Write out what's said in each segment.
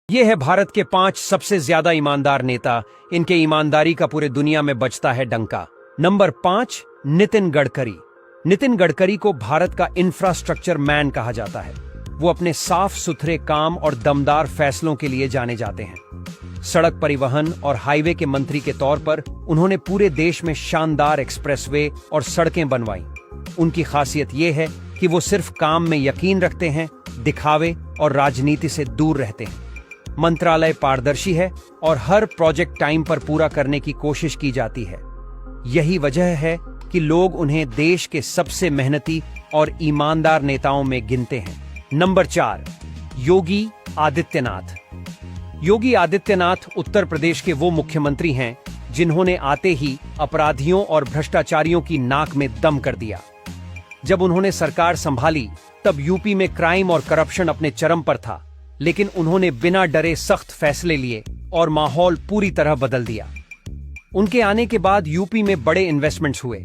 ये है भारत के 5 सबसे ज्यादा ईमानदार नेता। इनके ईमानदारी का पूरे दुनिया में बजता है डंका। नंबर 5, नितिन गडकरी। नितिन गडकरी को भारत का इंफ्रास्ट्रक्चर मैन कहा जाता है। वो अपने साफ सुथरे काम और दमदार फैसलों के लिए जाने जाते हैं। सड़क परिवहन और हाईवे के मंत्री के तौर पर उन्होंने पूरे देश में शानदार एक्सप्रेसवे और सड़कें बनवाई। उनकी खासियत यह है कि वो सिर्फ काम में यकीन रखते हैं, दिखावे और राजनीति से दूर रहते हैं। मंत्रालय पारदर्शी है और हर प्रोजेक्ट टाइम पर पूरा करने की कोशिश की जाती है। यही वजह है कि लोग उन्हें देश के सबसे मेहनती और ईमानदार नेताओं में गिनते हैं। नंबर 4, योगी आदित्यनाथ। योगी आदित्यनाथ उत्तर प्रदेश के वो मुख्यमंत्री हैं जिन्होंने आते ही अपराधियों और भ्रष्टाचारियों की नाक में दम कर दिया। जब उन्होंने सरकार संभाली तब यूपी में क्राइम और करप्शन अपने चरम पर था, लेकिन उन्होंने बिना डरे सख्त फैसले लिए और माहौल पूरी तरह बदल दिया। उनके आने के बाद यूपी में बड़े इन्वेस्टमेंट्स हुए,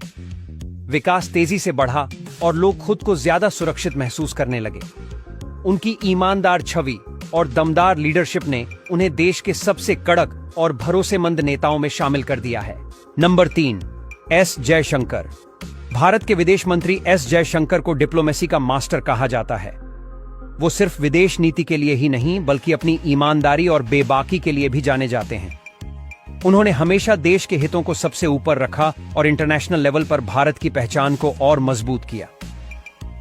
विकास तेजी से बढ़ा और लोग खुद को ज्यादा सुरक्षित महसूस करने लगे। उनकी ईमानदार छवि और दमदार लीडरशिप ने उन्हें देश के सबसे कड़क और भरोसेमंद नेताओं में शामिल कर दिया है। Number 3, S Jaishankar. भारत के विदेश मंत्री एस जयशंकर को डिप्लोमेसी का मास्टर कहा जाता है। वो सिर्फ विदेश नीति के लिए ही नहीं बल्कि अपनी ईमानदारी और बेबाकी के लिए भी जाने जाते हैं। उन्होंने हमेशा देश के हितों को सबसे ऊपर रखा और इंटरनेशनल लेवल पर भारत की पहचान को और मजबूत किया।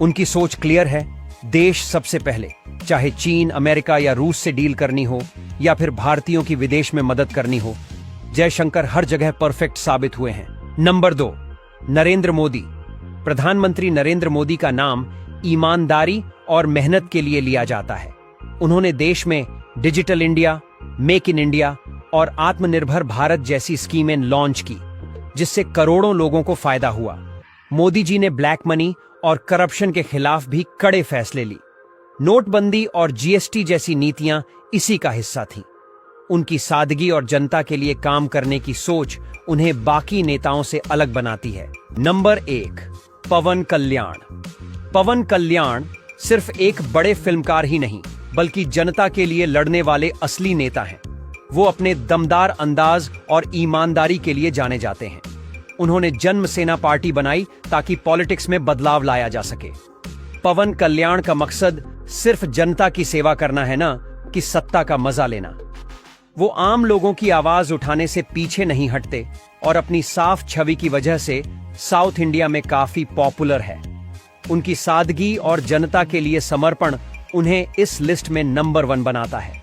उनकी सोच क्लियर है, देश सबसे पहले, चाहे चीन, अमेरिका या रूस से डील करनी हो या फिर भारतीयों की विदेश में मदद करनी हो। जयशंकर हर जगह परफेक्ट साबित हुए हैं। नंबर 2, नरेंद्र मोदी। प्रधानमंत्री नरेंद्र मोदी का नाम ईमानदारी और मेहनत के लिए लिया जाता है। उन्होंने देश में digital India, make in India और आत्मनिर्भर भारत जैसी स्कीमें लॉन्च की, जिससे करोड़ों लोगों को फायदा हुआ। मोदी जी ने ब्लैक मनी और करप्शन के खिलाफ भी कड़े फैसले ली। नोटबंदी और जीएसटी जैसी नीतियां इसी का हिस्सा थीं। उनकी सादगी और जनता के लिए काम करने की सोच उन्हें बाकी नेताओं से अलग बनाती है। नंबर 1, पवन कल्याण। पवन कल्याण सिर्फ एक बड़े फिल्मकार ही नहीं बल्कि जनता के लिए लड़ने वाले असली नेता हैं। वो अपने दमदार अंदाज और ईमानदारी के लिए जाने जाते हैं। उन्होंने जन्म सेना पार्टी बनाई ताकि पॉलिटिक्स में बदलाव लाया जा सके। पवन कल्याण का मकसद सिर्फ जनता की सेवा करना है ना कि सत्ता का मजा लेना। वो आम लोगों की आवाज उठाने से पीछे नहीं हटते और अपनी साफ छवि की वजह से साउथ इंडिया में काफी पॉपुलर है। उनकी सादगी और जनता के लिए समर्पण उन्हें इस लिस्ट में नंबर 1 बनाता है।